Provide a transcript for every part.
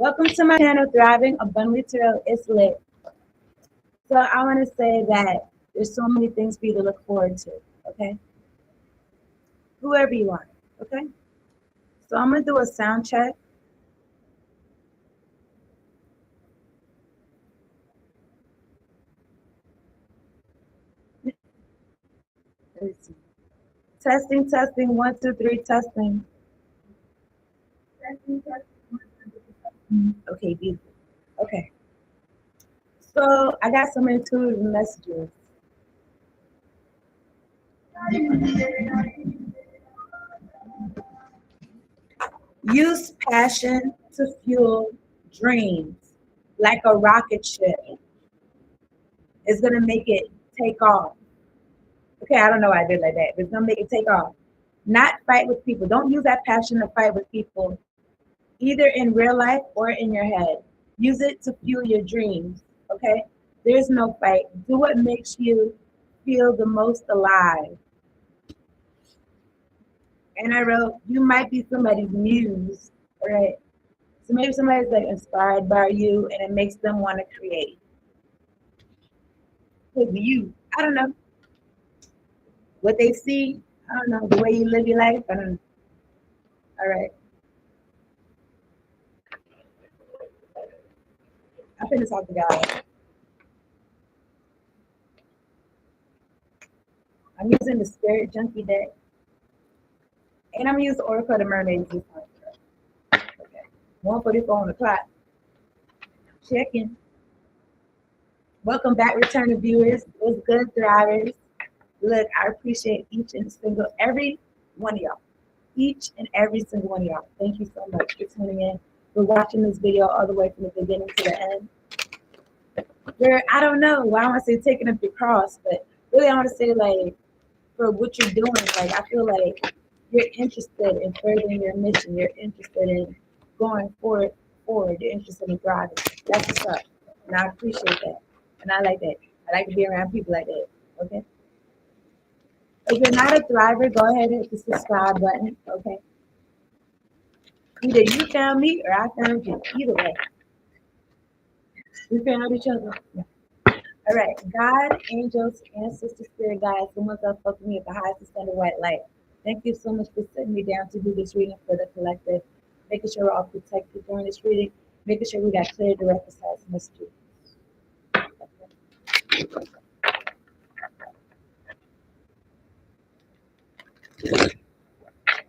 Welcome to my channel, Thriving Abundantly Tarot. It's lit. So I want to say that there's so many things for you to look forward to, okay? Whoever you are, okay? So I'm going to do a sound check. Let's see. Testing, testing, 1, 2, 3, testing. Testing, testing, 1, 2, 3, testing. Okay, beautiful. Okay. So I got some intuitive messages. Use passion to fuel dreams like a rocket ship. It's going to make it take off. Okay, I don't know why I did like that, but it's going to make it take off. Not fight with people. Don't use that passion to fight with people, either in real life or in your head. Use it to fuel your dreams. Okay? There's no fight. Do what makes you feel the most alive. And I wrote, you might be somebody's muse, right? So maybe somebody's like inspired by you and it makes them want to create. Could be you. I don't know. What they see, I don't know. The way you live your life, I don't know. All right. I'm finna talk to God. I'm using the Spirit Junkie deck. And I'm using Oracle of the Mermaids this time. Okay. 1:44 on the clock. Checking. Welcome back, returning viewers. What's good, thrivers? Look, I appreciate every one of y'all. Each and every single one of y'all. Thank you so much for tuning in, for watching this video all the way from the beginning to the end. I don't know why I want to say taking up your cross, but really I want to say like for what you're doing, like I feel like you're interested in furthering your mission. You're interested in going forward. You're interested in thriving. That's what's up. And I appreciate that. And I like that. I like to be around people like that. Okay. If you're not a thriver, go ahead and hit the subscribe button. Okay. Either you found me or I found you. Either way. We found each other. Yeah. All right. God, angels, ancestors, spirit guides, the ones that fuck me at the highest extended white light. Thank you so much for sitting me down to do this reading for the collective, making sure we're all protected during this reading, making sure we got clear, direct, precise messages.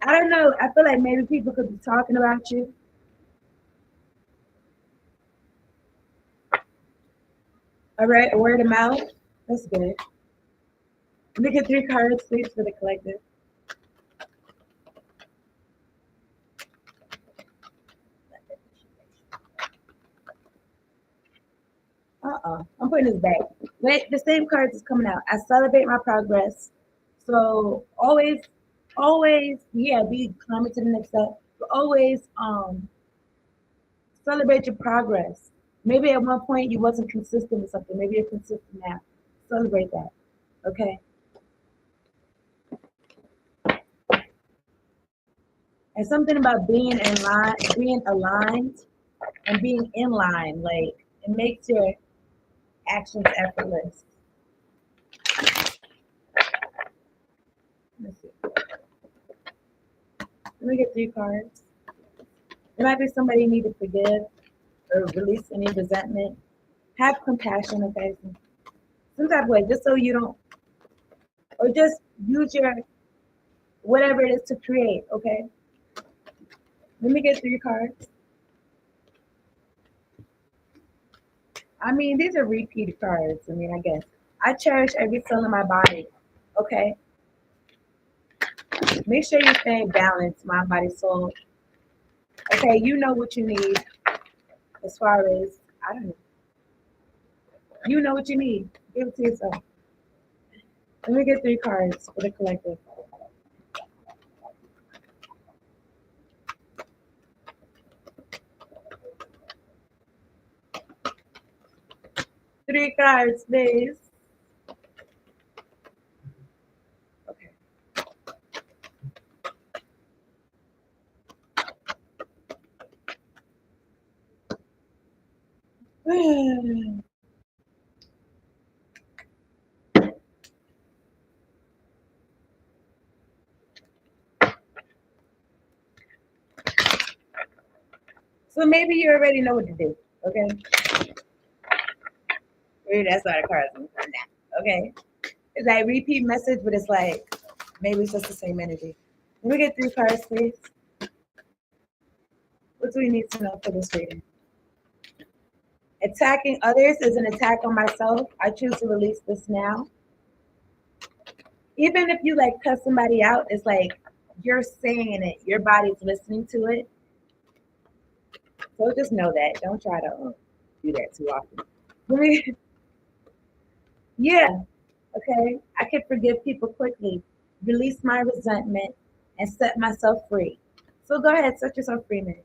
I don't know. I feel like maybe people could be talking about you. All right, a word of mouth. That's good. Look at 3 cards, please, for the collective. I'm putting this back. Wait, the same cards is coming out. I celebrate my progress. So always, yeah, be climbing to the next step. But always celebrate your progress. Maybe at one point you wasn't consistent with something. Maybe you're consistent now. Celebrate that. Okay. And something about being in line, being aligned and being in line, like it makes your actions effortless. Let's see. Let me get 3 cards. There might be somebody you need to forgive or release any resentment. Have compassion, okay? Some type of way, just so you don't, or just use your whatever it is to create, okay? Let me get 3 cards. I mean, these are repeated cards. I mean, I guess. I cherish every cell in my body, okay? Make sure you stay balanced, mind, body, soul. Okay, you know what you need as far as, I don't know. You know what you need. Give it to yourself. Let me get 3 cards for the collective. 3 cards, please. Okay. So maybe you already know what to do. Okay. Maybe that's why the cards are coming out. Okay. It's like repeat message, but it's like maybe it's just the same energy. Let me get 3 cards, please. What do we need to know for this reading? Attacking others is an attack on myself. I choose to release this now. Even if you like cuss somebody out, it's like you're saying it, your body's listening to it. So just know that. Don't try to do that too often. Yeah, okay. I can forgive people quickly, release my resentment, and set myself free. So go ahead, set yourself free, man.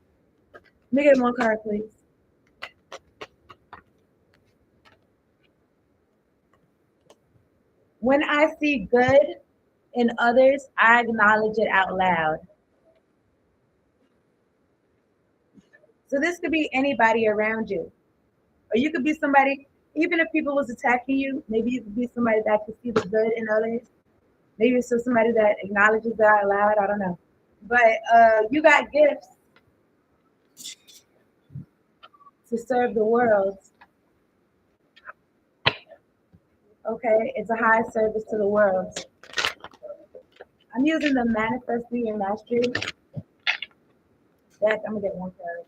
Let me get 1 card, please. When I see good in others, I acknowledge it out loud. So this could be anybody around you. Or you could be somebody, even if people was attacking you, maybe you could be somebody that could see the good in others. Maybe it's just somebody that acknowledges that out loud. I don't know. But you got gifts to serve the world. Okay, it's a high service to the world. I'm using the manifesting your mastery deck. I'm gonna get 1 card.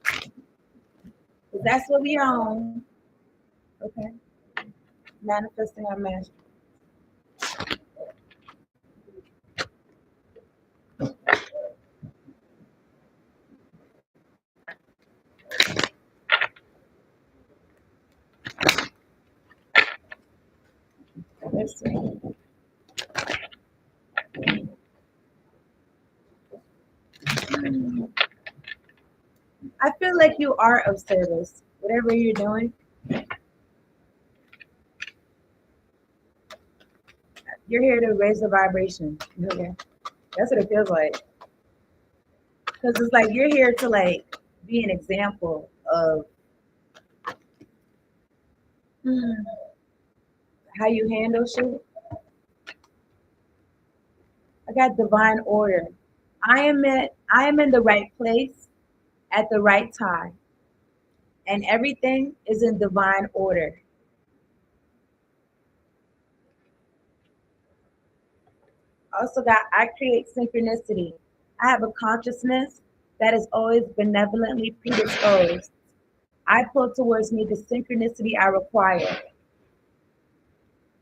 That's what we own. Okay, manifesting our mastery. Let's see. I feel like you are of service, whatever you're doing. You're here to raise the vibration. Okay, that's what it feels like. Because it's like you're here to like be an example of how you handle shit. I got divine order. I am in the right place at the right time, and everything is in divine order. Also got I create synchronicity. I have a consciousness that is always benevolently predisposed. I pull towards me the synchronicity I require.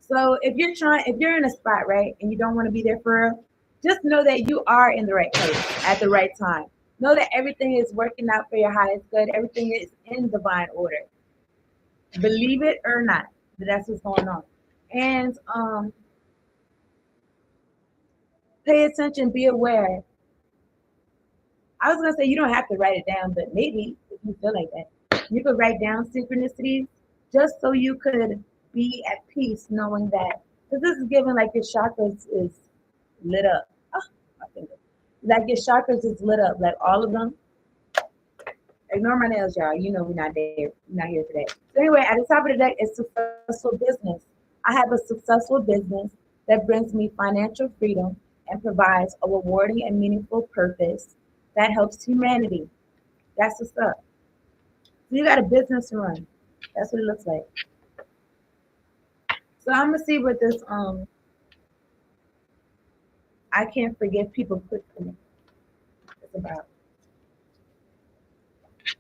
So if you're in a spot, right, and you don't want to be there for real, just know that you are in the right place at the right time. Know that everything is working out for your highest good. Everything is in divine order. Believe it or not, that's what's going on. And pay attention, be aware. I was gonna say you don't have to write it down, but maybe if you feel like that, you could write down synchronicities just so you could be at peace knowing that. Because this is given like your chakras is lit up. Oh, my finger. Like your chakras is lit up, like all of them. Ignore my nails, y'all. You know we're not there. We're not here today. So anyway, at the top of the deck is successful business. I have a successful business that brings me financial freedom and provides a rewarding and meaningful purpose that helps humanity. That's what's up. So you got a business to run. That's what it looks like. So I'm gonna see what this I can't forgive people quickly. It's about.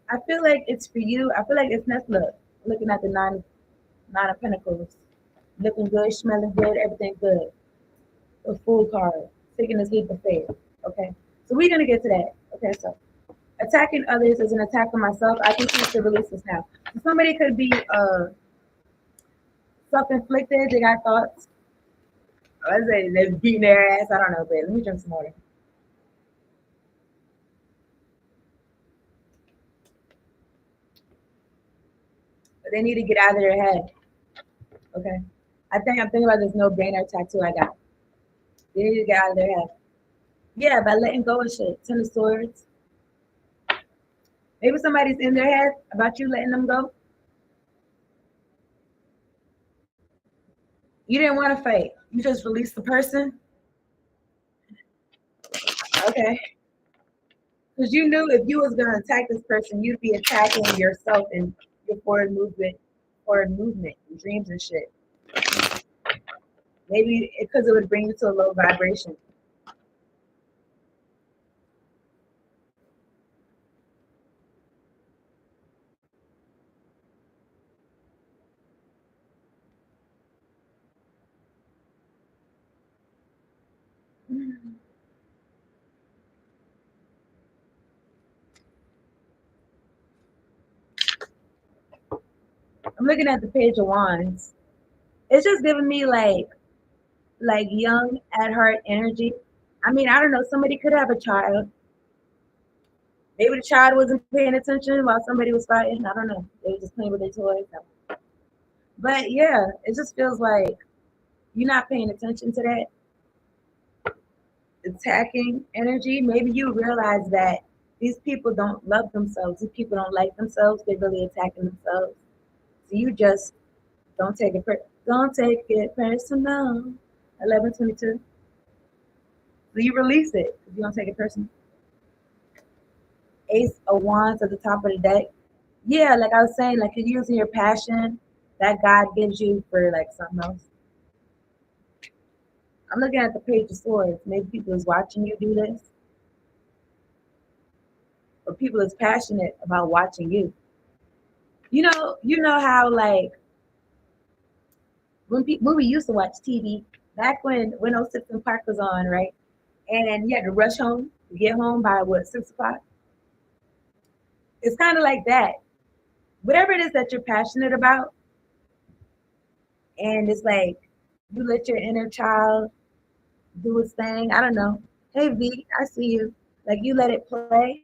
I feel like it's for you. I feel like it's next look. Looking at the nine of pentacles. Looking good, smelling good, everything good. The Fool card. Taking this leap of faith. Okay. So we're gonna get to that. Okay, so attacking others is an attack on myself. I think we should release this now. Somebody could be self-inflicted, they got thoughts. Let's say they're beating their ass. I don't know, but let me drink some water. But they need to get out of their head. Okay. I'm thinking about this no-brainer tattoo I got. They need to get out of their head. Yeah, by letting go of shit. 10 of Swords. Maybe somebody's in their head about you letting them go. You didn't want to fight. You just released the person. Okay. Because you knew if you was gonna attack this person, you'd be attacking yourself and your forward movement, and dreams and shit. Maybe because it would bring you to a low vibration. I'm looking at the Page of Wands. It's just giving me like young at heart energy. I mean, I don't know. Somebody could have a child. Maybe the child wasn't paying attention while somebody was fighting. I don't know. They were just playing with their toys. But yeah, it just feels like you're not paying attention to that attacking energy. Maybe you realize that these people don't love themselves. These people don't like themselves. They're really attacking themselves. So you just don't take it personal. 11:22. So you release it if you don't take it personal. Ace of Wands at the top of the deck. Yeah, like I was saying, like you're using your passion that God gives you for like something else. I'm looking at the Page of Swords. Maybe people is watching you do this, or people is passionate about watching you. You know how like when we used to watch TV back when 06 and Park was on, right? And you had to rush home to get home by what 6 o'clock. It's kind of like that. Whatever it is that you're passionate about, and it's like you let your inner child do its thing. I don't know. Hey V, I see you. Like you let it play.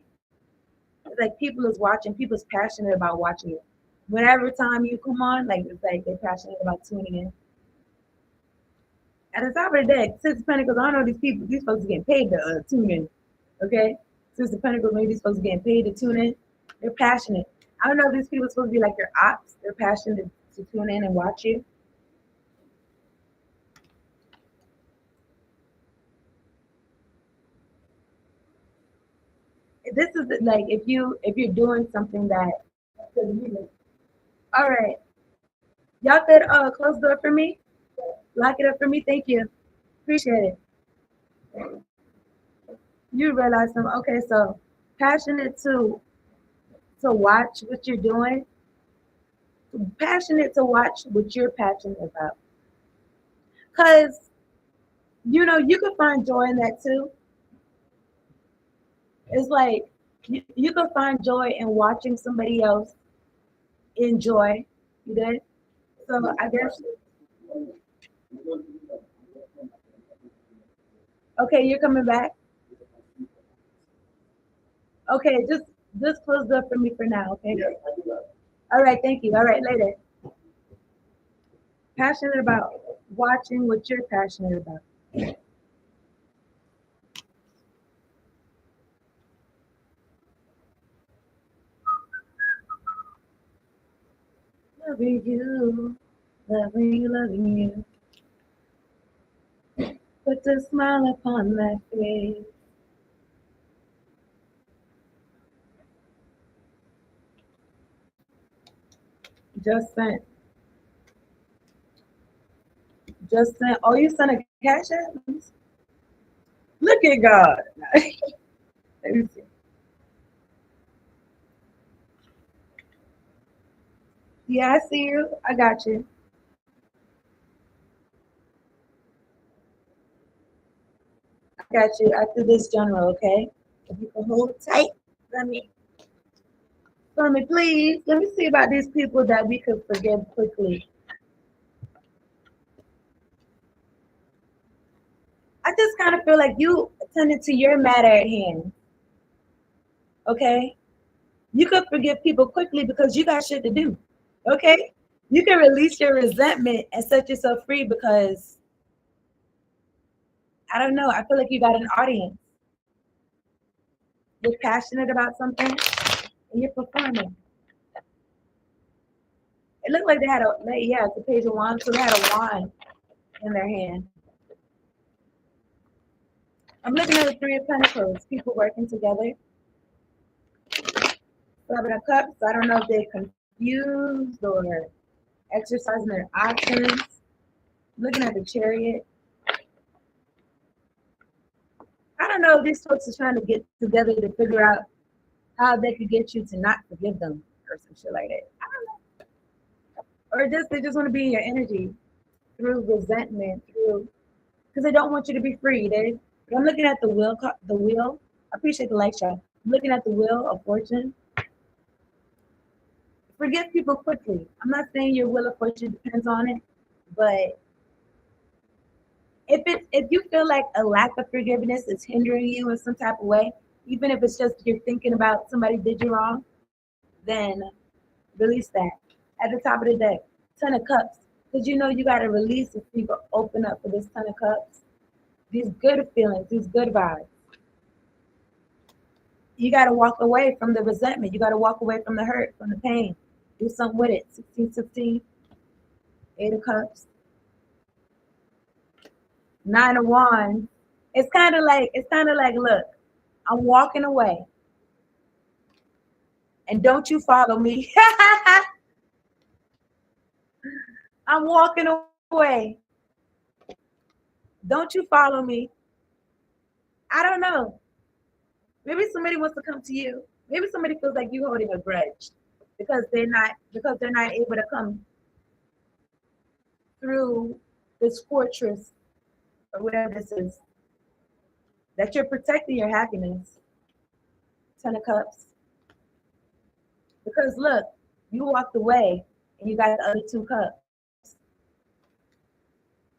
It's like people is watching. People's passionate about watching it. Whenever time you come on, like it's like they're passionate about tuning in. At the top of the deck, Six of Pentacles. I don't know these people. These folks are getting paid to tune in. Okay, Six of Pentacles. Maybe these folks are getting paid to tune in. They're passionate. I don't know if these people are supposed to be like your ops. They're passionate to tune in and watch you. This is like if you're doing something that. All right, y'all could close the door for me. Lock it up for me. Thank you. Appreciate it. You realize some okay, so passionate to watch what you're doing, passionate to watch what you're passionate about. Cause you can find joy in that too. It's like you can find joy in watching somebody else enjoy. You did? So I guess okay, you're coming back. Okay, just close the door for me for now, okay? All right, thank you. All right, later. Passionate about watching what you're passionate about. Loving you, loving you. Put a smile upon that face. Just sent. Just sent. Oh, you sent a cash app? Look at God. Let me see. Yeah, I see you. I got you. I got you. After this general, okay? If you can hold tight, let me for me, please. Let me see about these people that we could forgive quickly. I just kind of feel like you attended to your matter at hand. Okay? You could forgive people quickly because you got shit to do. Okay? You can release your resentment and set yourself free because I don't know. I feel like you got an audience. You're passionate about something and you're performing. It looked like they had yeah, it's a Page of Wands, so they had a wand. in their hand. I'm looking at the Three of Pentacles, people working together. Seven of Cups, I don't know if they're confused or exercising their options. Looking at the Chariot. I don't know if these folks are trying to get together to figure out how they could get you to not forgive them or some shit like that. I don't know. Or just they just want to be in your energy through resentment, through because they don't want you to be free. But I'm looking at the wheel. The wheel. I appreciate the light show. I'm looking at the wheel of fortune. Forgive people quickly. I'm not saying your wheel of fortune depends on it, but if you feel like a lack of forgiveness is hindering you in some type of way, even if it's just you're thinking about somebody did you wrong, then release that. At the top of the deck, Ten of Cups, because you know you got to release if people open up for this Ten of Cups. These good feelings, these good vibes. You got to walk away from the resentment. You got to walk away from the hurt, from the pain. Do something with it. 16, 8 of Cups. 9 of Wands. It's kind of like, look, I'm walking away. And don't you follow me. I'm walking away. Don't you follow me. I don't know. Maybe somebody wants to come to you. Maybe somebody feels like you holding a grudge because they're not able to come through this fortress or whatever this is. That you're protecting your happiness. 10 of Cups. Because look, you walked away and you got the other 2 cups.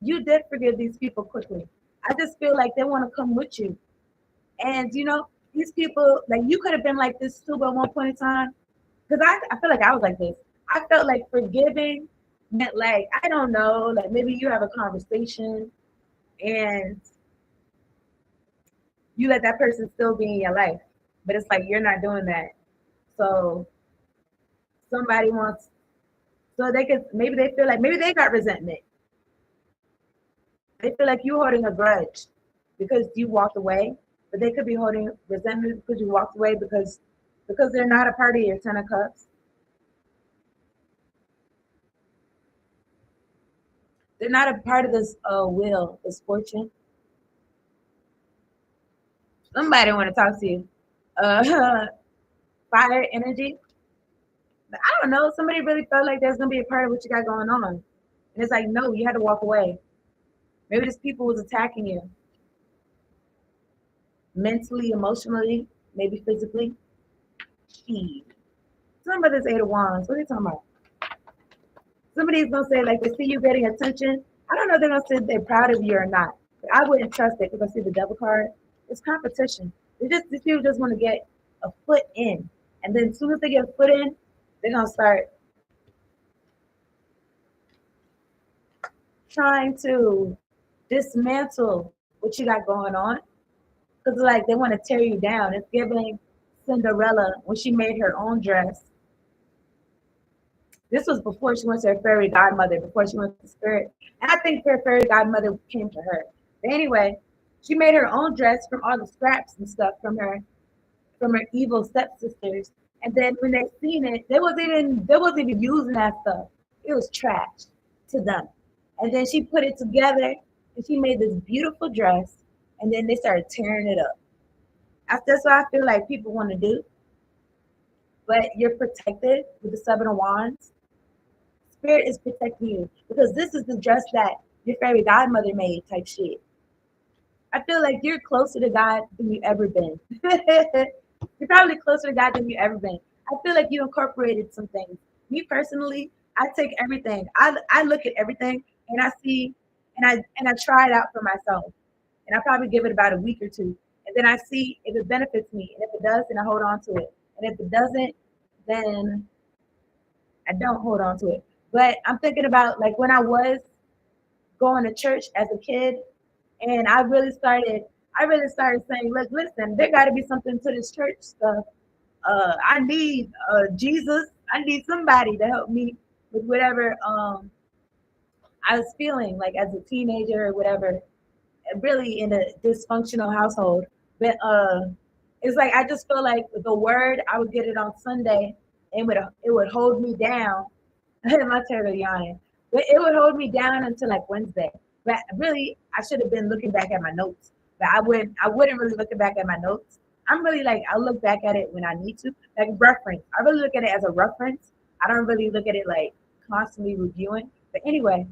You did forgive these people quickly. I just feel like they want to come with you. And you know, these people, like you could have been like this too, but at one point in time, because I feel like I was like this. I felt like forgiving meant like, I don't know, like maybe you have a conversation and you let that person still be in your life. But it's like you're not doing that. So somebody wants, so they could, maybe they feel like, maybe they got resentment. They feel like you're holding a grudge because you walked away, but they could be holding resentment because you walked away because they're not a part of your 10 of Cups. They're not a part of this wheel, this fortune. Somebody want to talk to you. Fire energy. I don't know. Somebody really felt like there's gonna be a part of what you got going on, and it's like no, you had to walk away. Maybe this people was attacking you mentally, emotionally, maybe physically. Some of this 8 of Wands. What are you talking about? Somebody's gonna say like they see you getting attention. I don't know if they're gonna say they're proud of you or not. I wouldn't trust it because I see the devil card. It's competition. These people just want to get a foot in, and then as soon as they get a foot in, they're gonna start trying to dismantle what you got going on. Because like they want to tear you down. It's giving Cinderella when she made her own dress. This was before she went to her fairy godmother, before she went to spirit. And I think her fairy godmother came to her. But anyway, she made her own dress from all the scraps and stuff from her evil stepsisters. And then when they seen it, they wasn't even using that stuff. It was trash to them. And then she put it together and she made this beautiful dress. And then they started tearing it up. That's what I feel like people want to do. But you're protected with the 7 of Wands. Spirit is protecting you because this is the dress that your fairy godmother made type shit. I feel like you're closer to God than you ever been. You're probably closer to God than you ever been. I feel like you incorporated some things. Me personally, I take everything. I look at everything and I see and I try it out for myself. And I probably give it about a week or two. And then I see if it benefits me. And if it does, then I hold on to it. And if it doesn't, then I don't hold on to it. But I'm thinking about like when I was going to church as a kid, and I really started saying, look, listen, there got to be something to this church stuff. I need Jesus. I need somebody to help me with whatever I was feeling like as a teenager or whatever, really in a dysfunctional household. But it's like I just feel like the word I would get it on Sunday, and it would hold me down. My terrible yawning, but it would hold me down until like Wednesday. But really, I should have been looking back at my notes. But I wouldn't really look back at my notes. I'm really like I'll look back at it when I need to, like reference. I really look at it as a reference. I don't really look at it like constantly reviewing. But anyway,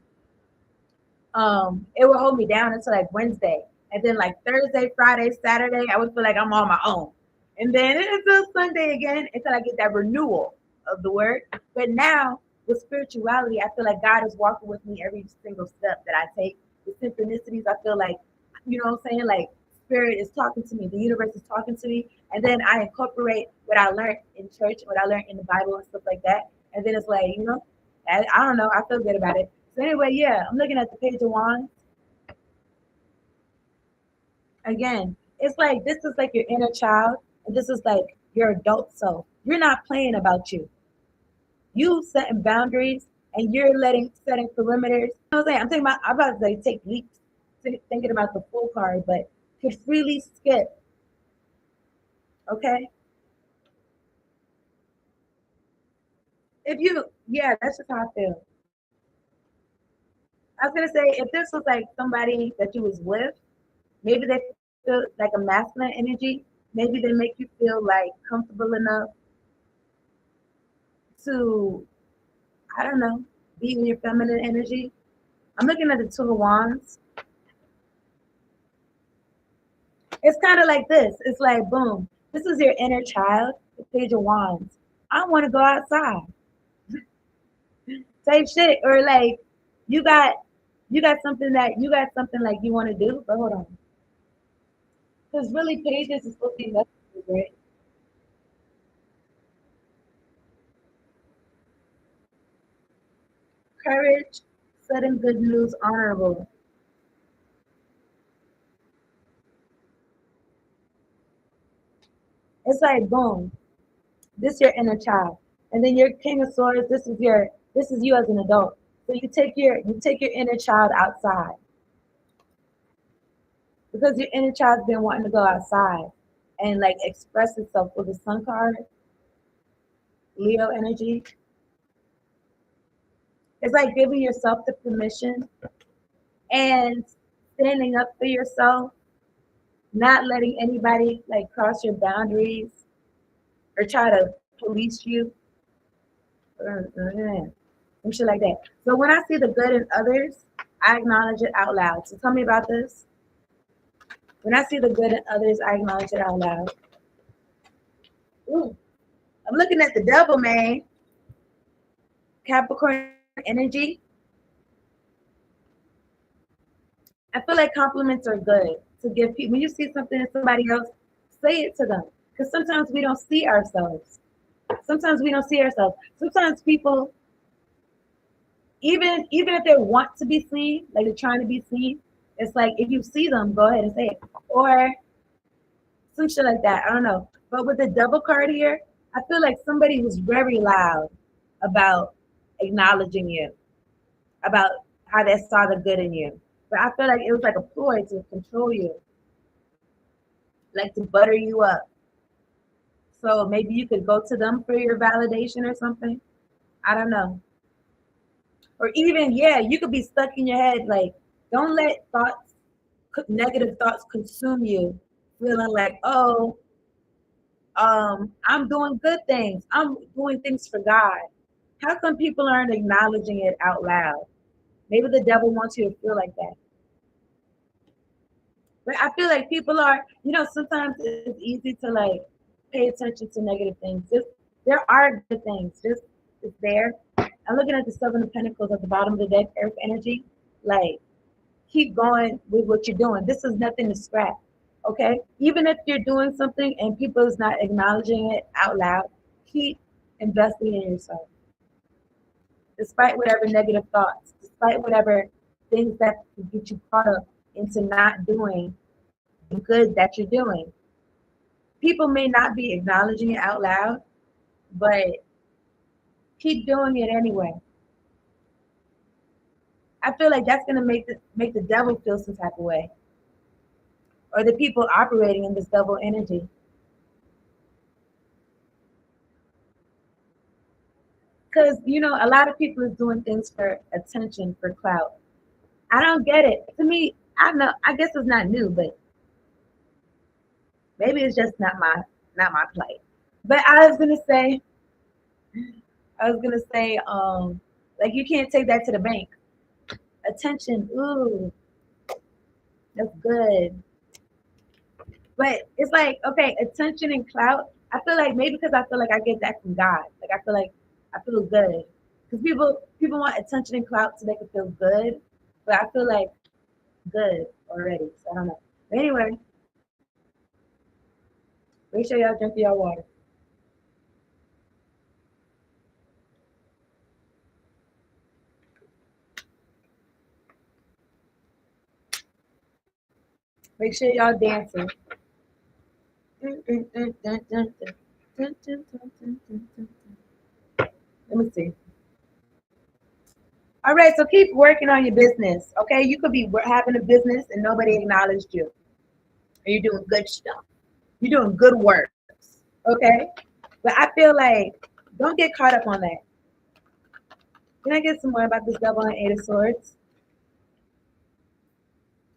it would hold me down until like Wednesday. And then like Thursday, Friday, Saturday, I would feel like I'm on my own. And then until Sunday again until I get that renewal of the word. But now with spirituality, I feel like God is walking with me every single step that I take. The synchronicities, I feel like, you know what I'm saying? Like spirit is talking to me, the universe is talking to me. And then I incorporate what I learned in church, what I learned in the Bible and stuff like that. And then it's like, I don't know, I feel good about it. So anyway, yeah, I'm looking at the Page of Wands. Again, it's like this is like your inner child, and this is like your adult self. You're not playing about you. You setting boundaries, and you're setting perimeters. You know what I'm saying? I'm about to like, take leaps, thinking about the full card, but could freely skip. Okay, yeah, that's just how I feel. I was gonna say if this was like somebody that you was with, maybe they feel like a masculine energy. Maybe they make you feel like comfortable enough to, I don't know, be in your feminine energy. I'm looking at the Two of Wands. It's kind of like this. It's like, boom, this is your inner child, the Page of Wands. I want to go outside, type shit, or like you got you got something like you want to do, but hold on, because really pages is supposed to be messages, right? Courage, sudden good news, honorable. It's like boom, this your inner child, and then your King of Swords. This is you as an adult. So you take your inner child outside because your inner child's been wanting to go outside and like express itself with the Sun card, Leo energy. It's like giving yourself the permission and standing up for yourself, not letting anybody like cross your boundaries or try to police you and shit like that. So when I see the good in others, I acknowledge it out loud. So tell me about this. When I see the good in others, I acknowledge it out loud. Ooh, I'm looking at the devil, man. Capricorn energy. I feel like compliments are good to give people. When you see something in somebody else, say it to them. Because sometimes we don't see ourselves. Sometimes we don't see ourselves. Sometimes people, even if they want to be seen, like they're trying to be seen, it's like if you see them, go ahead and say it. Or some shit like that. I don't know. But with the double card here, I feel like somebody was very loud about acknowledging you, about how they saw the good in you. But I feel like it was like a ploy to control you, like to butter you up. So maybe you could go to them for your validation or something. I don't know. Or even, yeah, you could be stuck in your head. Like, don't let negative thoughts consume you, feeling like, oh, I'm doing good things. I'm doing things for God. How come people aren't acknowledging it out loud? Maybe the devil wants you to feel like that. But I feel like people are, sometimes it's easy to like pay attention to negative things. Just there are good things. Just it's there. I'm looking at the Seven of Pentacles at the bottom of the deck, Earth energy. Like, keep going with what you're doing. This is nothing to scrap. Okay? Even if you're doing something and people is not acknowledging it out loud, keep investing in yourself. Despite whatever negative thoughts, despite whatever things that could get you caught up into not doing the good that you're doing. People may not be acknowledging it out loud, but keep doing it anyway. I feel like that's gonna make the devil feel some type of way, or the people operating in this devil energy. Because a lot of people is doing things for attention, for clout. I don't get it. To me, I know. I guess it's not new, but maybe it's just not my plight. But I was gonna say, like you can't take that to the bank. Attention, ooh, that's good. But it's like, okay, attention and clout. I feel like maybe because I feel like I get that from God. Like I feel like I feel good. Because people want attention and clout so they can feel good. But I feel like good already. So I don't know. But anyway, make sure y'all drink your water. Make sure y'all dancing. Let me see. All right, so keep working on your business. Okay, you could be having a business and nobody acknowledged you. And you're doing good stuff. You're doing good work. Okay, but I feel like don't get caught up on that. Can I get some more about this double and eight of swords?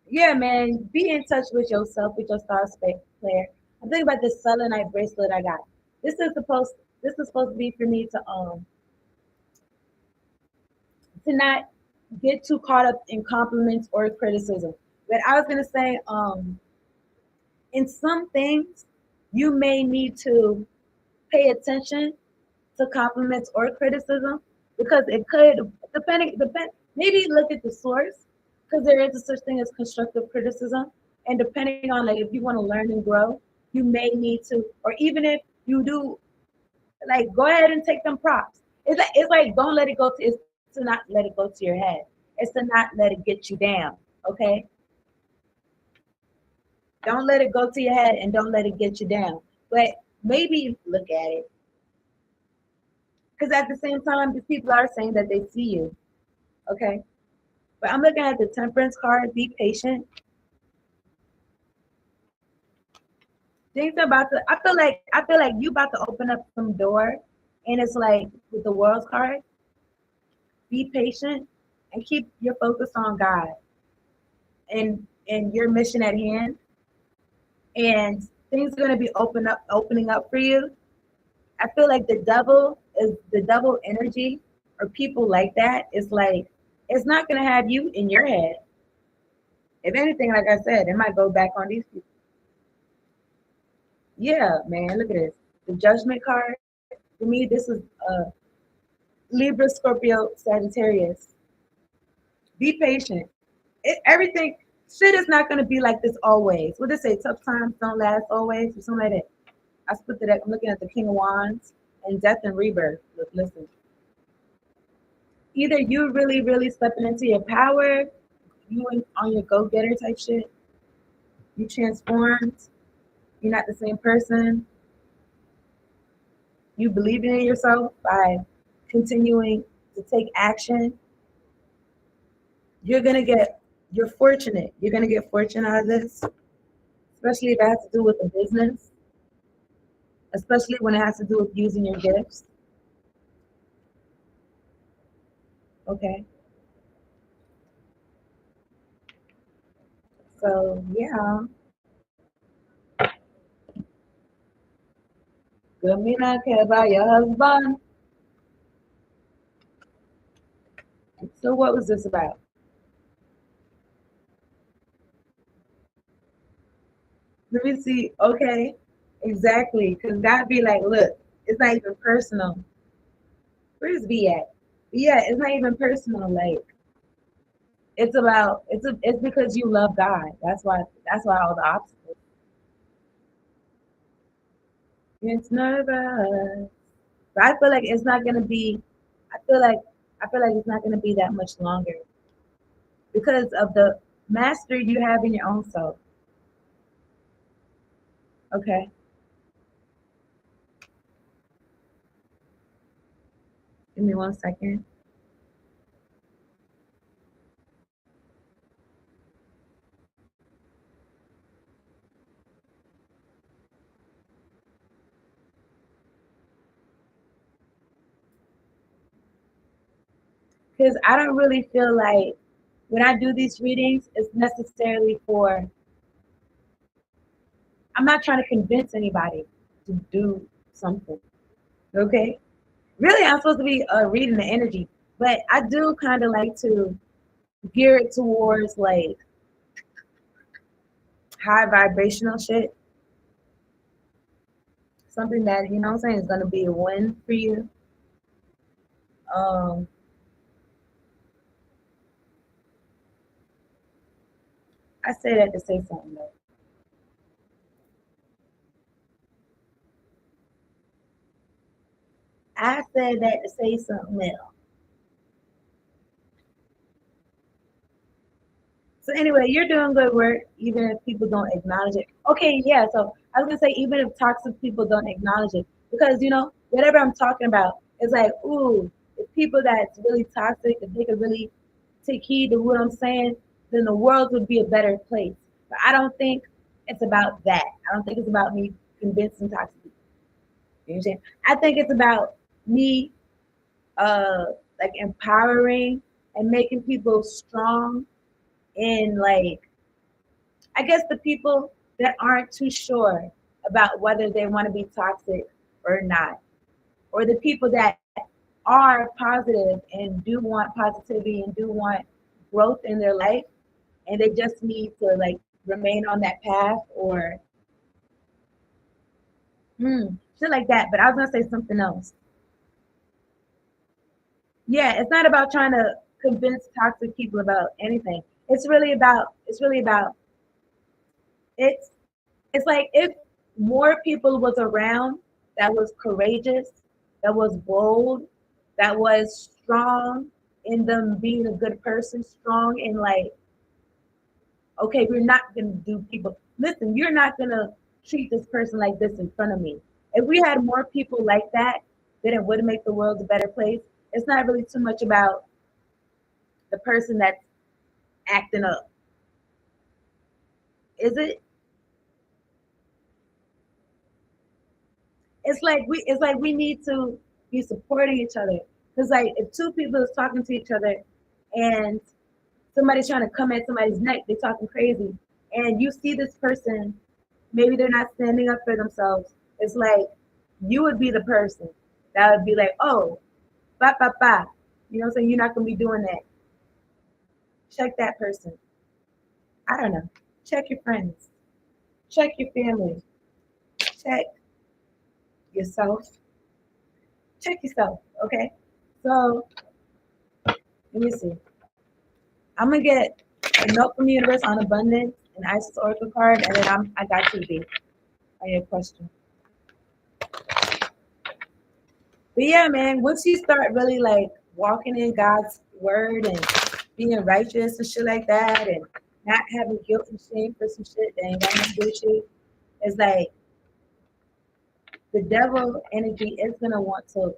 Yeah, man, be in touch with yourself, with your star space player. I'm thinking about this selenite bracelet I got. This is supposed this is supposed to be for me to not get too caught up in compliments or criticism. But I was gonna say, in some things, you may need to pay attention to compliments or criticism because it could depend maybe look at the source because there is a such thing as constructive criticism, and depending on like if you want to learn and grow, you may need to, or even if you do, like go ahead and take them props. It's like don't let it go to it's to not let it go to your head. It's to not let it get you down. Okay, don't let it go to your head and don't let it get you down. But maybe look at it because at the same time, these people are saying that they see you. Okay. But I'm looking at the temperance card. Be patient. Things are about to. I feel like you about to open up some door, and it's like with the world's card. Be patient and keep your focus on God and your mission at hand. And things are gonna be opening up for you. I feel like the devil energy or people like that is like it's not gonna have you in your head. If anything, like I said, it might go back on these people. Yeah, man, look at this. The judgment card. For me, this is Libra, Scorpio, Sagittarius. Be patient. Everything, shit is not going to be like this always. What they say, tough times don't last always, or something like that. I split it up. I'm looking at the King of Wands and Death and Rebirth. Look, listen. Either you really, really stepping into your power, on your go getter type shit, you transformed, you're not the same person, you believing in yourself by continuing to take action, you're gonna get you're fortunate. You're gonna get fortune out of this, especially if it has to do with a business, especially when it has to do with using your gifts. Okay. So yeah. Good me not care about your husband. So what was this about? Let me see. Okay. Exactly. Cause that'd be like, look, it's not even personal. Where's V at? Yeah, it's not even personal. Like it's because you love God. That's why all the obstacles. It's nervous. But I feel like it's not gonna be I feel like I feel like it's not gonna be that much longer because of the master you have in your own self. Okay. Give me 1 second. Because I don't really feel like when I do these readings, it's necessarily for, I'm not trying to convince anybody to do something. Okay? Really, I'm supposed to be reading the energy, but I do kind of like to gear it towards like high vibrational shit. Something that, you know what I'm saying, is going to be a win for you. Um, I say that to say something though. I said that to say something else. So anyway, you're doing good work, even if people don't acknowledge it. Okay, yeah. So I was gonna say, even if toxic people don't acknowledge it, because whatever I'm talking about, it's like, ooh, if people that's really toxic, if they could really take heed to what I'm saying, then the world would be a better place. But I don't think it's about that. I don't think it's about me convincing toxic people. You understand? I think it's about me, uh, like empowering and making people strong in like, I guess the people that aren't too sure about whether they want to be toxic or not, or the people that are positive and do want positivity and do want growth in their life, and they just need to like remain on that path or shit like that. But I was gonna say something else. Yeah, it's not about trying to convince toxic people about anything. It's really about it's it's like if more people was around that was courageous, that was bold, that was strong in them being a good person, strong in like, okay, we're not gonna do people. Listen, you're not gonna treat this person like this in front of me. If we had more people like that, then it would make the world a better place. It's not really too much about the person that's acting up, is it? It's like we need to be supporting each other. Because like if two people is talking to each other and somebody's trying to come at somebody's neck, they're talking crazy, and you see this person, maybe they're not standing up for themselves. It's like you would be the person that would be like, oh, ba ba ba. You know what I'm saying? You're not gonna be doing that. Check that person. I don't know. Check your friends. Check your family. Check yourself. Check yourself. Okay. So let me see. I'm gonna get a note from the universe on abundance, an Isis Oracle card, and then I got you, B. On your question. But yeah, man, once you start really like walking in God's word and being righteous and shit like that, and not having guilt and shame for some shit that ain't got nothing to do with you, it's like the devil energy is gonna want to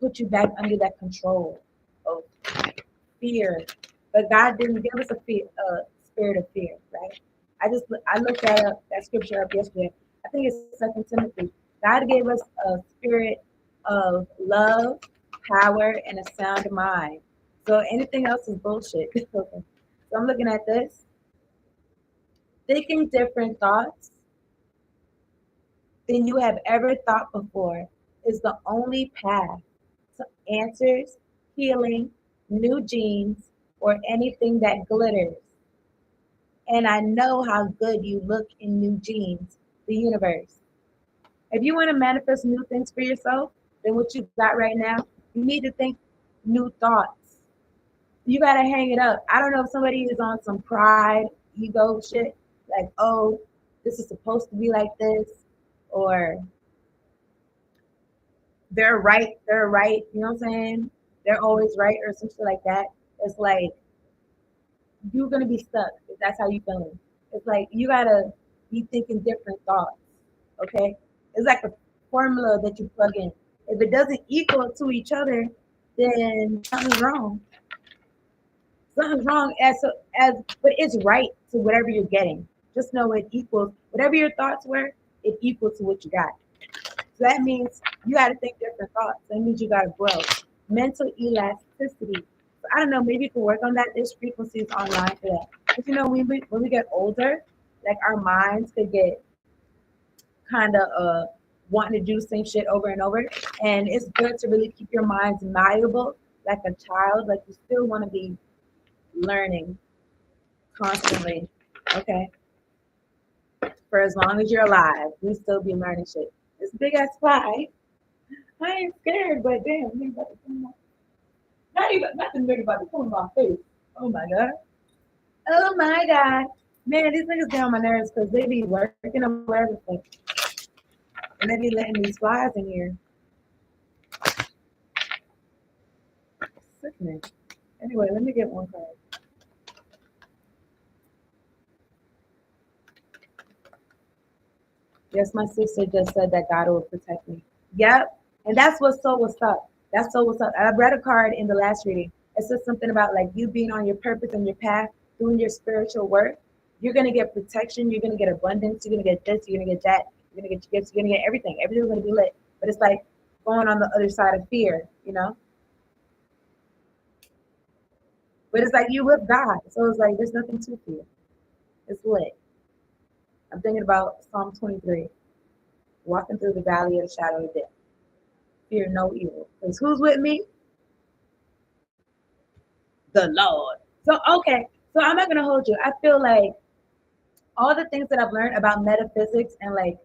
put you back under that control of fear. But God didn't give us spirit of fear, right? I looked that scripture up yesterday. I think it's Second Timothy. God gave us a spirit of love, power, and a sound mind. So anything else is bullshit. Okay. So I'm looking at this. Thinking different thoughts than you have ever thought before is the only path to answers, healing, new genes, or anything that glitters. And I know how good you look in new genes, the universe. If you want to manifest new things for yourself than what you got right now, you need to think new thoughts. You got to hang it up. I don't know if somebody is on some pride, ego shit, like, oh, this is supposed to be like this, or they're right, you know what I'm saying? They're always right, or some shit like that. It's like, you're gonna be stuck if that's how you feeling. It's like you gotta be thinking different thoughts. Okay, it's like a formula that you plug in. If it doesn't equal to each other, then something's wrong. Something's wrong as but it's right to whatever you're getting. Just know it equals whatever your thoughts were. It equals to what you got. So that means you got to think different thoughts. That means you got to grow. Mental elasticity. So I don't know, maybe you can work on that. There's frequencies online for that. But you know, when we get older, like our minds could get kind of wanting to do the same shit over and over. And it's good to really keep your minds malleable like a child. Like you still want to be learning constantly. Okay. For as long as you're alive, we still be learning shit. This big ass fly. I ain't scared, but damn, he about to come on. Now you got nothing big about to come on my face. Oh my god. Oh my god. Man, these niggas get on my nerves because they be working over everything. And they be letting these flies in here. Sickening. Anyway, let me get one card. Yes, my sister just said that God will protect me. Yep. And that's what's up. That's so what's up. I read a card in the last reading. It says something about like you being on your purpose and your path, doing your spiritual work. You're gonna get protection, you're gonna get abundance, you're gonna get this, you're gonna get that, you're gonna get your gifts, you're gonna get everything. Everything's gonna be lit. But it's like going on the other side of fear, you know? But it's like you with God. So it's like there's nothing to fear. It's lit. I'm thinking about Psalm 23, walking through the valley of the shadow of death. Fear no evil. Because who's with me? The Lord. So, okay. So I'm not going to hold you. I feel like all the things that I've learned about metaphysics and like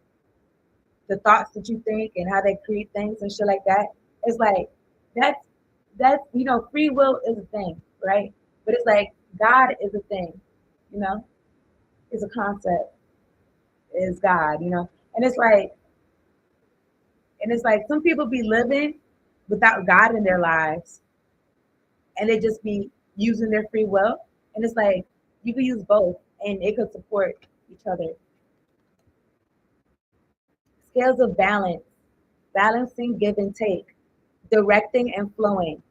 the thoughts that you think and how they create things and shit like that, it's like that's, you know, free will is a thing, right? But it's like God is a thing, you know, is a concept, is God, you know? And it's like some people be living without God in their lives and they just be using their free will. And it's like you could use both and it could support each other. Scales of balance, balancing give and take, directing and flowing.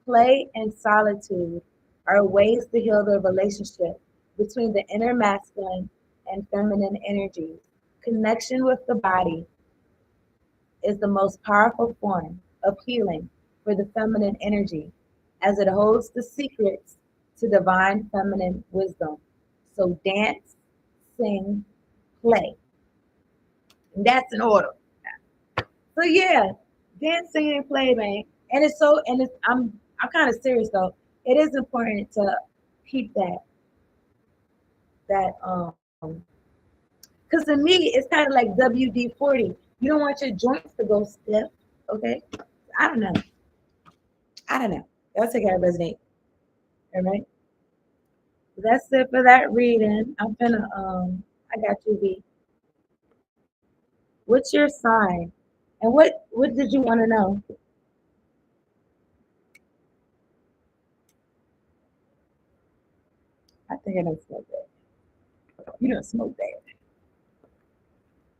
Play and solitude are ways to heal the relationship between the inner masculine and feminine energies. Connection with the body is the most powerful form of healing for the feminine energy, as it holds the secrets to divine feminine wisdom. So dance, sing, play. And that's in order. So yeah, dance, sing, and play, man. And it's so and it's I'm kind of serious though. It is important to keep that because to me it's kind of like WD-40. You don't want your joints to go stiff, okay? I don't know. I don't know. Y'all take care, resonate. All right. So that's it for that reading. I'm gonna I got you, V. What's your sign? And what did you want to know? I think I don't smoke that. You don't smoke that.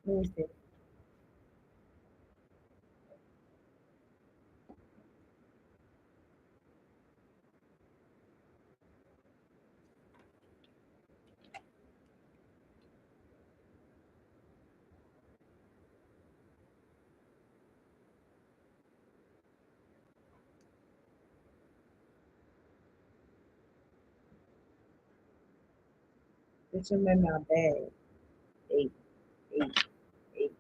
Let me see. It's in my bag. Eight, eight, eight.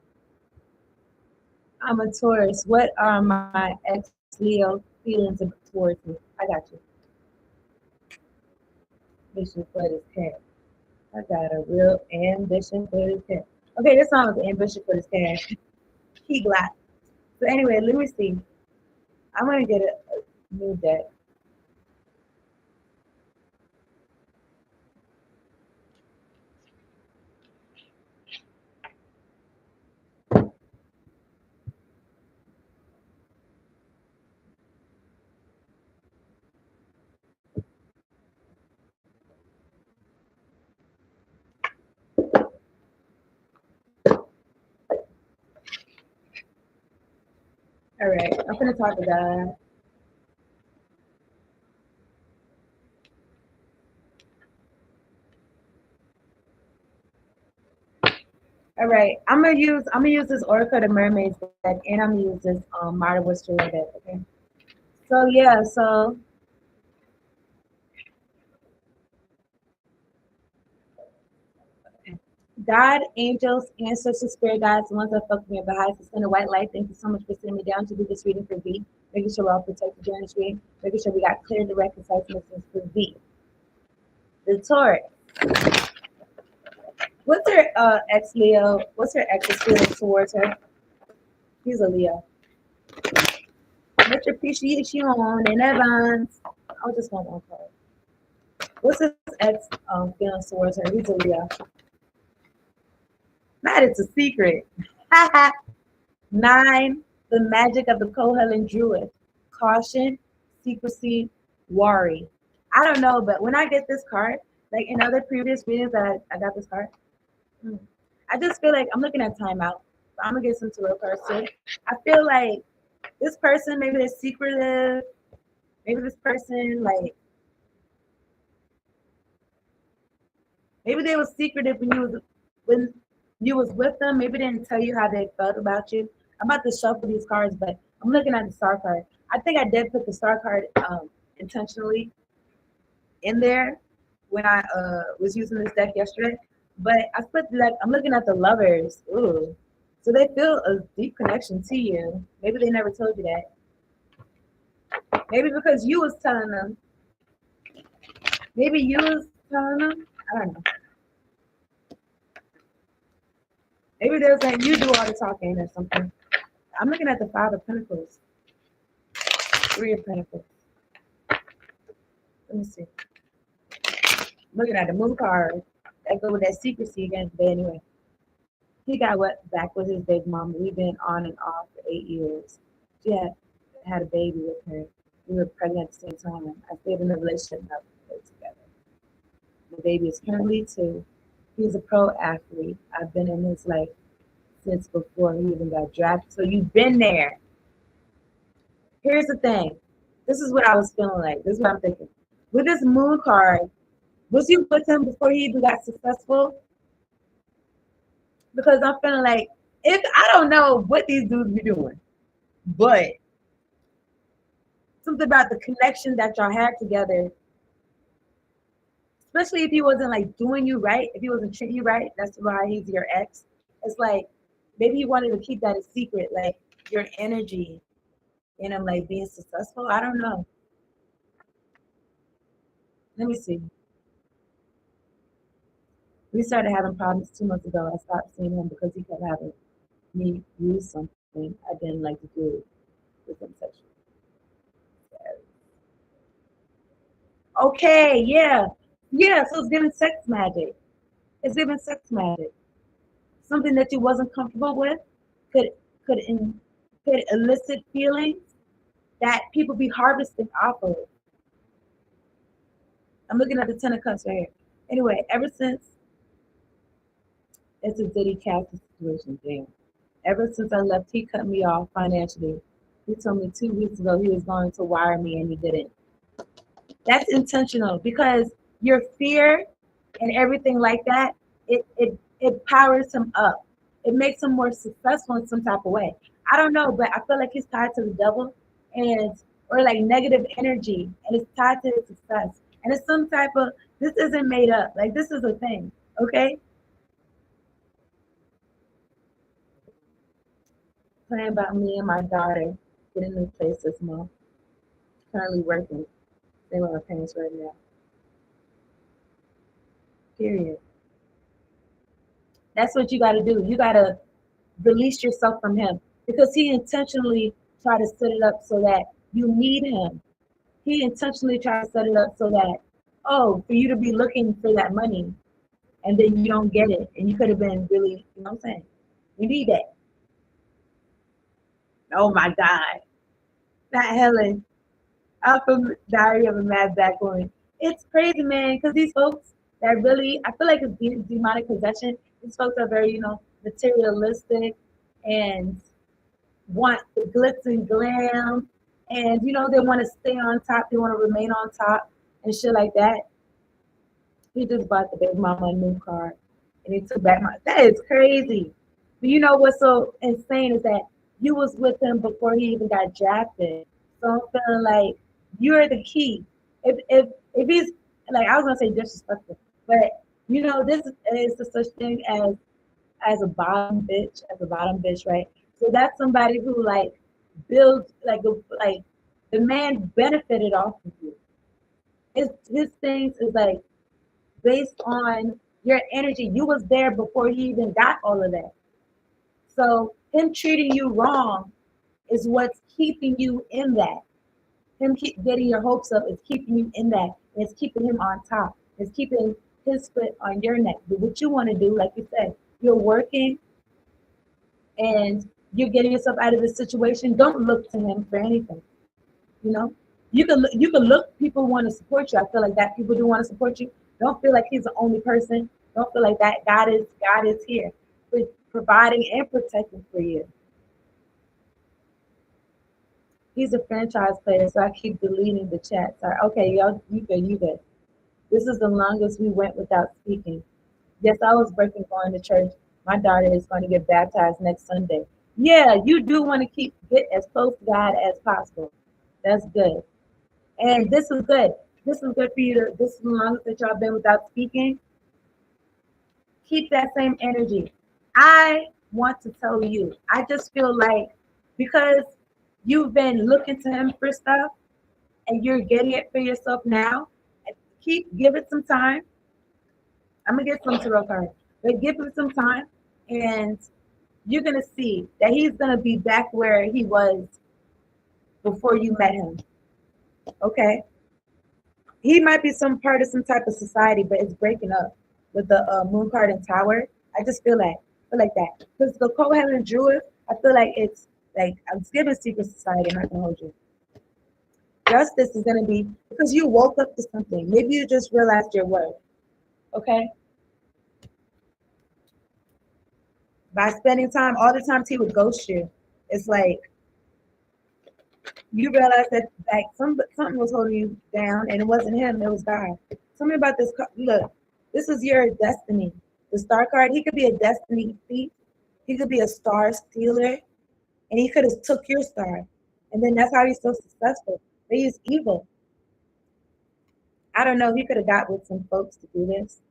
I'm a Taurus. What are my ex Leo feelings towards me? I got you. Ambition for this cat. I got a real ambition for this cat. Okay, this song is ambition for this cat. He glad. So anyway, let me see. I'm gonna get a new deck. All right, I'm gonna talk to God. All right, I'm gonna use this Oracle the Mermaids deck, and I'm gonna use this Marta Worcester deck. Okay. So yeah, so God, angels, ancestors, spirit guides, the ones that fuck me up behind, suspended white light. Thank you so much for sitting me down to do this reading for V. Making sure we're all protected during this reading. Making sure we got clear, direct, concise messages for V. The Taurus. What's her ex Leo? What's her ex's feeling towards her? He's a Leo. Much appreciation in advance. I'll just want one card. What's his ex feeling towards her? He's a Leo. That is a secret. 9, the magic of the Kohelin Druid. Caution, secrecy, worry. I don't know, but when I get this card, like in other previous readings that I got this card, I just feel like I'm looking at timeout. So I'm gonna get some tarot cards too. I feel like this person, maybe they're secretive. Maybe this person, like, maybe they were secretive when you was with them. Maybe they didn't tell you how they felt about you. I'm about to shuffle these cards, but I'm looking at the star card. I think I did put the star card intentionally in there when I was using this deck yesterday. But I put like I'm looking at the lovers. Ooh. So they feel a deep connection to you. Maybe they never told you that. Maybe because you was telling them. Maybe you was telling them. I don't know. Maybe they was like you do all the talking or something. I'm looking at the 5 of Pentacles. 3 of Pentacles. Let me see. I'm looking at the Moon card. That go with that secrecy again. But anyway, he got back with his baby mama. We've been on and off for 8 years. She had a baby with her. We were pregnant at the same time. I stayed in a relationship that we put together. The baby is currently 2. He's a pro athlete. I've been in his life since before he even got drafted. So you've been there. Here's the thing. This is what I was feeling like. This is what I'm thinking. With this Moon card, was you with him before he even got successful? Because I'm feeling like if I don't know what these dudes be doing, but something about the connection that y'all had together, especially if he wasn't like doing you right, if he wasn't treating you right, that's why he's your ex. It's like maybe he wanted to keep that a secret, like your energy and him like being successful. I don't know. Let me see. We started having problems 2 months ago. I stopped seeing him because he kept having me use something I didn't like to do with him sexually. Okay, yeah. Yeah, so it's giving sex magic. It's giving sex magic. Something that you wasn't comfortable with could could in, could elicit feelings that people be harvesting off of. I'm looking at the 10 of Cups right here. Anyway, ever since it's a Diddy Cassie situation, damn. Ever since I left, he cut me off financially. He told me 2 weeks ago he was going to wire me and he didn't. That's intentional because your fear and everything like that, it powers him up. It makes him more successful in some type of way. I don't know, but I feel like he's tied to the devil and or like negative energy and it's tied to his success. And it's some type of this isn't made up. Like this is a thing. Okay? Plan about me and my daughter getting a new place this month. Currently working. They with my parents right now. Period. That's what you got to do. You got to release yourself from him because he intentionally tried to set it up so that you need him. He intentionally tried to set it up so that, oh, for you to be looking for that money and then you don't get it. And you could have been really, you know what I'm saying? You need that. Oh my God. Not Helen. Alpha Diary of a Mad Backbone. It's crazy, man, because these folks that really, I feel like it's demonic possession. These folks are very, materialistic and want the glitz and glam. And, they want to stay on top. They want to remain on top and shit like that. He just bought the baby mama a new car. And he took back that is crazy. But you know what's so insane is that you was with him before he even got drafted. So I'm feeling like you're the key. If he's like I was gonna say disrespectful, but This is the such thing as a bottom bitch, right? So that's somebody who like builds like the man benefited off of you. His things is like based on your energy. You was there before he even got all of that. So him treating you wrong is what's keeping you in that. Him keep getting your hopes up is keeping you in that. It's keeping him on top. It's keeping his foot on your neck. But what you want to do, like you said, you're working and you're getting yourself out of this situation. Don't look to him for anything. You know, you can look. People want to support you. I feel like that people do want to support you. Don't feel like he's the only person. Don't feel like that. God is here, with providing and protecting for you. He's a franchise player, so I keep deleting the chat. Sorry. Okay, y'all, you good, you good. This is the longest we went without speaking. Yes, I was breaking going to church. My daughter is going to get baptized next Sunday. Yeah, you do want to get as close to God as possible. That's good. And this is good. This is good for you to this is the longest that y'all been without speaking. Keep that same energy. I want to tell you, I just feel like because you've been looking to him for stuff and you're getting it for yourself now, give it some time. I'm gonna get some tarot cards, but give him some time, and you're gonna see that he's gonna be back where he was before you met him. Okay, he might be some part of some type of society, but it's breaking up with the moon card and tower. I just feel like that because the co-heaven Druid, I feel like it's like I'm giving secret society. I'm not gonna hold you. Justice is gonna be because you woke up to something. Maybe you just realized your worth. Okay, by spending time all the times he would ghost you. It's like you realize that like something was holding you down, and it wasn't him. It was God. Tell me about this. Look, this is your destiny. The star card. He could be a destiny thief. He could be a star stealer, and he could have took your star, and then that's how he's so successful. But he's evil. I don't know. He could have got with some folks to do this.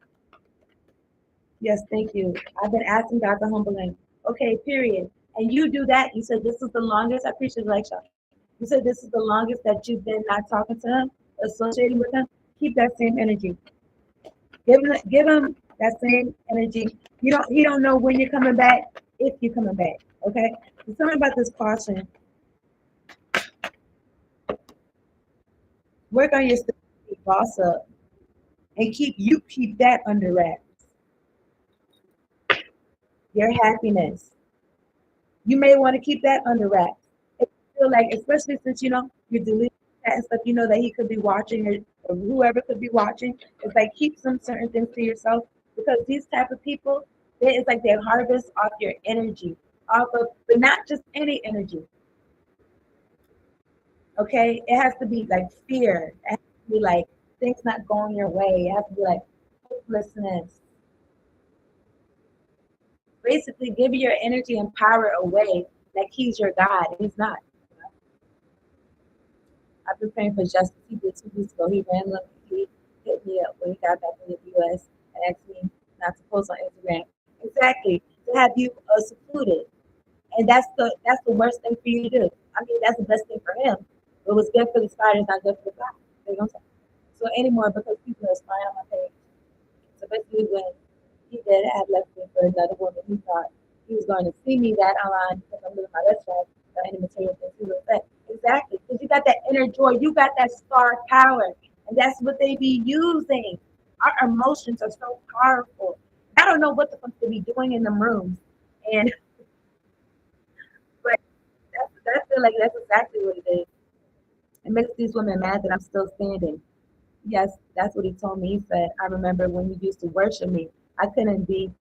Yes, thank you. I've been asking God to humble him. Okay, period. And you do that. You said this is the longest. I appreciate the lecture. You said this is the longest that you've been not talking to him, associating with him. Keep that same energy. Give him that same energy. He don't know when you're coming back, if you're coming back. Okay. So tell me about this caution. Work on your boss up and keep that under wraps. Your happiness. You may want to keep that under wraps. If you feel like, especially since you're deleting that and stuff, that he could be watching or whoever could be watching. It's like keep some certain things to yourself because these type of people, it's like they harvest off your energy, but not just any energy. Okay, it has to be like fear. It has to be like things not going your way. It has to be like hopelessness. Basically, give your energy and power away like he's your God. He's not. I've been praying for justice. He did 2 weeks ago. He hit me up when he got back in the U.S. and asked me not to post on Instagram. Exactly, to have you secluded, and that's the worst thing for you to do. I mean, that's the best thing for him. But what's good for the spider is not good for the fly. They don't say so anymore because people are spying on my page. So basically, when he did have left me for another woman, he thought he was going to see me that online because I'm living my best life or any material things he would say. Exactly, because you got that inner joy, you got that star power, and that's what they be using. Our emotions are so powerful. I don't know what the fuck they be doing in the rooms, and but that's feel like that's exactly what it is. It makes these women mad that I'm still standing. Yes, that's what he told me. He said, I remember when you used to worship me. I couldn't be,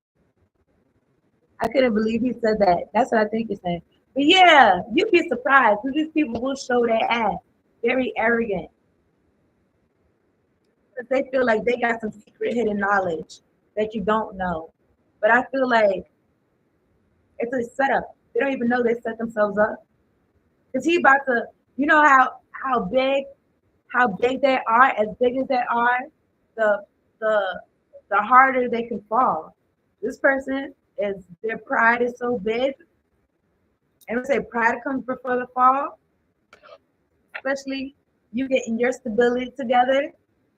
I couldn't believe he said that. That's what I think he's saying. But yeah, you'd be surprised because these people will show their ass. Very arrogant. Because they feel like they got some secret hidden knowledge that you don't know. But I feel like it's a setup. They don't even know they set themselves up. Because he about to, you know how big they are, as big as they are, the the the harder they can fall. This person is their pride is so big, and we say pride comes before the fall, especially you getting your stability together.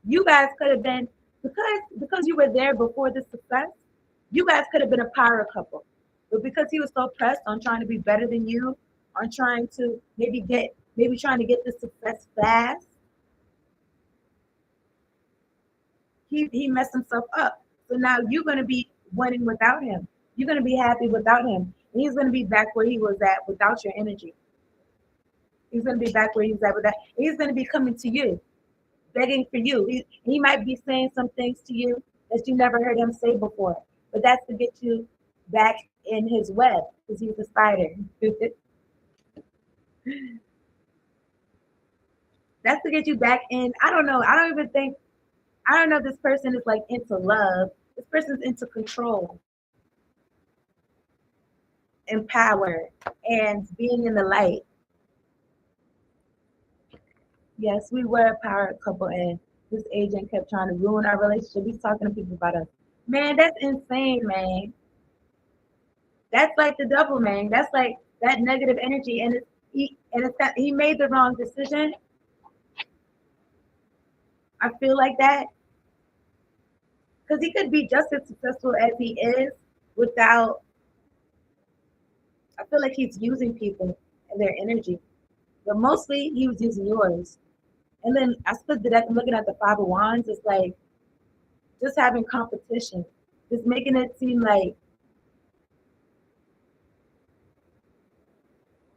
You guys could have been because you were there before the success, you guys could have been a power couple. But because he was so pressed on trying to be better than you, on trying to maybe trying to get the success fast, he messed himself up. So now you're gonna be winning without him. You're gonna be happy without him. And he's gonna be back where he was at without your energy. He's gonna be back where he was at with that. He's gonna be coming to you, begging for you. He might be saying some things to you that you never heard him say before. But that's to get you back in his web because he's a spider. That's to get you back in. I don't know. I don't know if this person is like into love. This person's into control and power and being in the light. Yes, we were a power couple, and this agent kept trying to ruin our relationship. He's talking to people about us. Man, that's insane, man. That's like the devil, man. That's like that negative energy, and it's that he made the wrong decision. I feel like that because he could be just as successful as he is without. I feel like he's using people and their energy, but mostly he was using yours. And then I split it up and looking at the Five of Wands. It's like just having competition, just making it seem like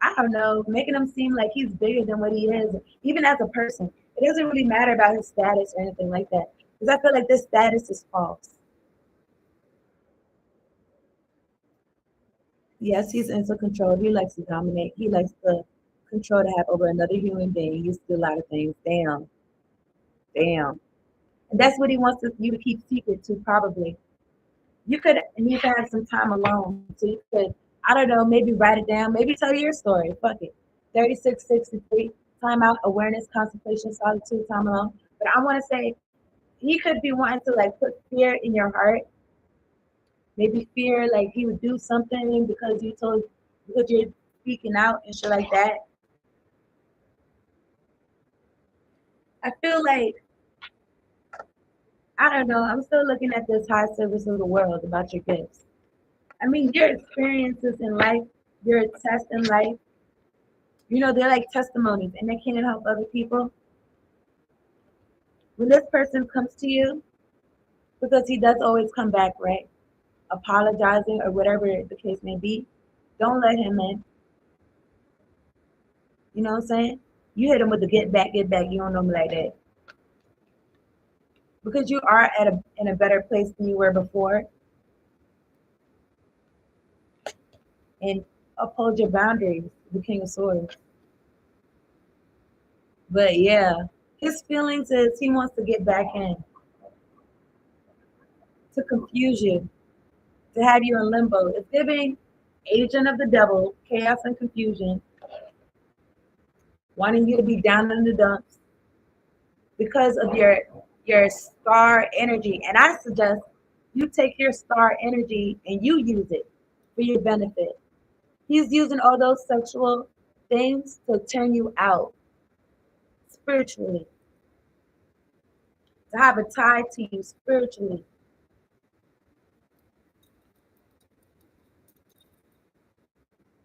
I don't know, making him seem like he's bigger than what he is, even as a person. It doesn't really matter about his status or anything like that, because I feel like this status is false. Yes, he's into control. He likes to dominate. He likes the control to have over another human being. He used to do a lot of things. Damn, damn. And that's what he wants you to keep secret to, probably. You could need to have some time alone. So you could, I don't know, maybe write it down, maybe tell your story. Fuck it. 3663, time out, awareness, contemplation, solitude, time alone. But I want to say he could be wanting to like put fear in your heart. Maybe fear like he would do something because you're speaking out and shit like that. I feel like I don't know. I'm still looking at this high service of the world about your gifts. I mean, your experiences in life, your test in life, they're like testimonies and they can help other people. When this person comes to you, because he does always come back, right? Apologizing or whatever the case may be, don't let him in. You know what I'm saying? You hit him with the get back, get back. You don't know me like that. Because you are in a better place than you were before. And uphold your boundaries, the King of Swords. But yeah, his feelings is he wants to get back in, to confuse you, to have you in limbo. It's giving agent of the devil, chaos and confusion, wanting you to be down in the dumps because of your star energy. And I suggest you take your star energy and you use it for your benefit. He's using all those sexual things to turn you out spiritually, to have a tie to you spiritually.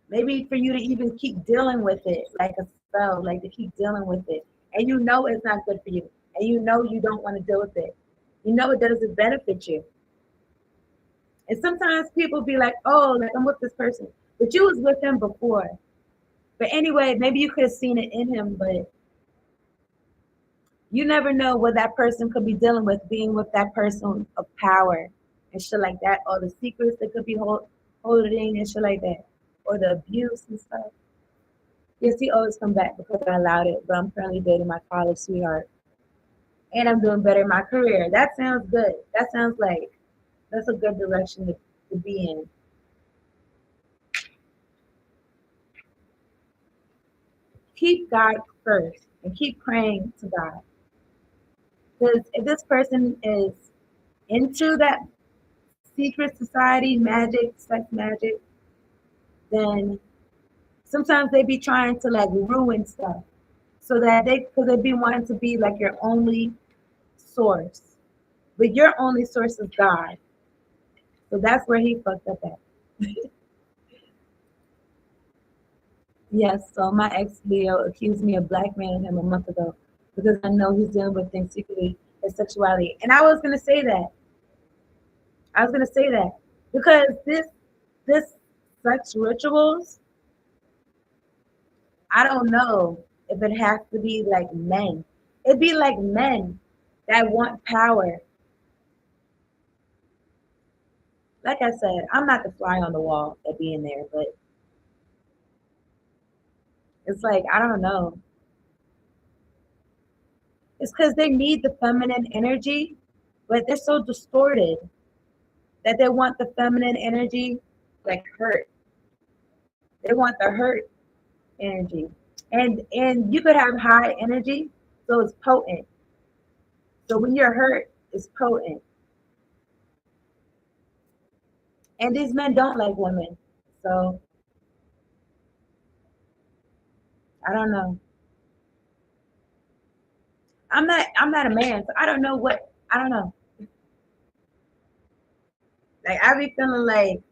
Maybe for you to even keep dealing with it like a spell, like to keep dealing with it. And you know it's not good for you. And you know you don't want to deal with it. You know it doesn't benefit you. And sometimes people be like, oh, like I'm with this person. But you was with him before. But anyway, maybe you could have seen it in him, but you never know what that person could be dealing with, being with that person of power and shit like that, or the secrets they could be holding and shit like that, or the abuse and stuff. Yes, he always come back because I allowed it, but I'm currently dating my college sweetheart. And I'm doing better in my career. That sounds good. That sounds like that's a good direction to be in. Keep God first and keep praying to God. Because if this person is into that secret society, magic, sex magic, then sometimes they be trying to like ruin stuff so that because they be wanting to be like your only source. But your only source is God. So that's where he fucked up at. Yes, so my ex Leo accused me of blackmailing him a month ago because I know he's dealing with things secretly, his sexuality. And I was gonna say that. I was gonna say that because this sex rituals, I don't know if it has to be like men. It'd be like men that want power. Like I said, I'm not the fly on the wall that be in there, but it's like I don't know. It's because they need the feminine energy, but they're so distorted that they want the feminine energy like hurt. They want the hurt energy. And you could have high energy, so it's potent. So when you're hurt, it's potent. And these men don't like women. So I don't know. I'm not a man, so I don't know what I don't know. Like I be feeling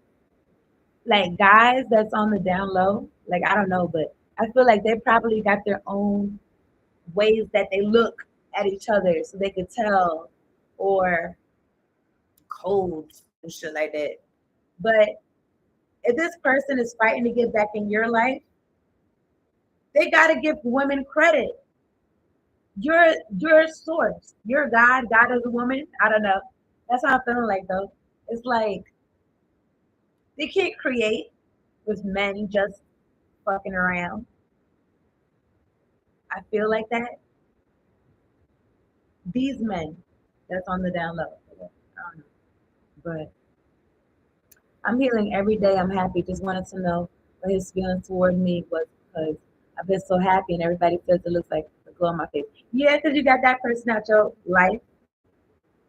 like guys that's on the down low, like I don't know, but I feel like they probably got their own ways that they look at each other so they could tell or codes and shit like that. But if this person is fighting to get back in your life, they gotta give women credit. You're a source. You're God. God is a woman. I don't know. That's how I'm feeling like though. It's like they can't create with men just fucking around. I feel like that. These men that's on the down low. I don't know. But I'm healing every day. I'm happy. Just wanted to know what his feelings toward me was because I've been so happy and everybody says it looks like a glow on my face. Yeah, because you got that person out your life.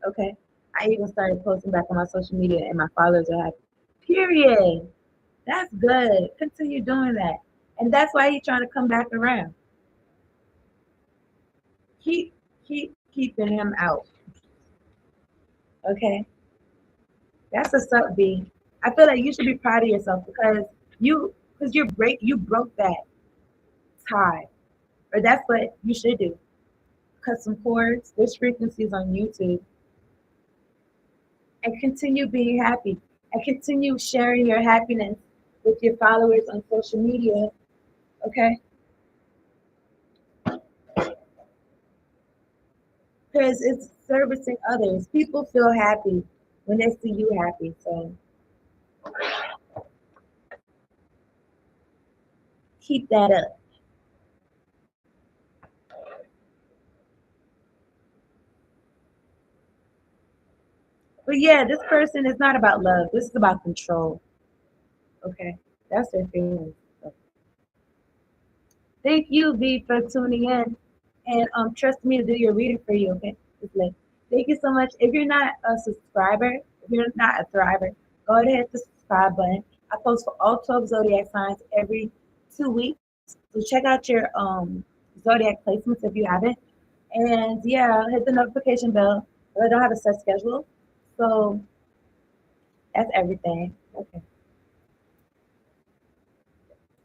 Okay. I even started posting back on my social media and my followers are happy. Period. That's good. Continue doing that. And that's why he's trying to come back around. Keep keeping him out. Okay. That's a sub B. I feel like you should be proud of yourself because you broke that tie. Or that's what you should do. Cut some cords, there's frequencies on YouTube, and continue being happy. And continue sharing your happiness with your followers on social media. Okay? Because it's servicing others. People feel happy when they see you happy. So keep that up. But yeah, this person is not about love. This is about control. Okay? That's their feelings. So thank you, V, for tuning in. And trust me to do your reading for you, okay? It's like, thank you so much. If you're not a subscriber, if you're not a thriver, go ahead and hit the subscribe button. I post for all 12 zodiac signs every 2 weeks. So check out your zodiac placements if you haven't. And yeah, hit the notification bell. But I don't have a set schedule. So that's everything. Okay.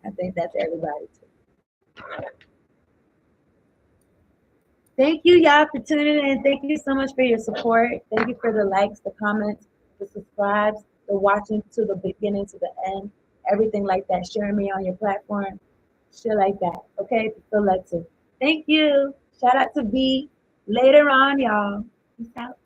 I think that's everybody too. Thank you, y'all, for tuning in. Thank you so much for your support. Thank you for the likes, the comments, the subscribes, the watching to the beginning to the end, everything like that. Sharing me on your platform, shit like that. Okay, if you feel led to. Thank you. Shout out to B. Later on, y'all. Peace out.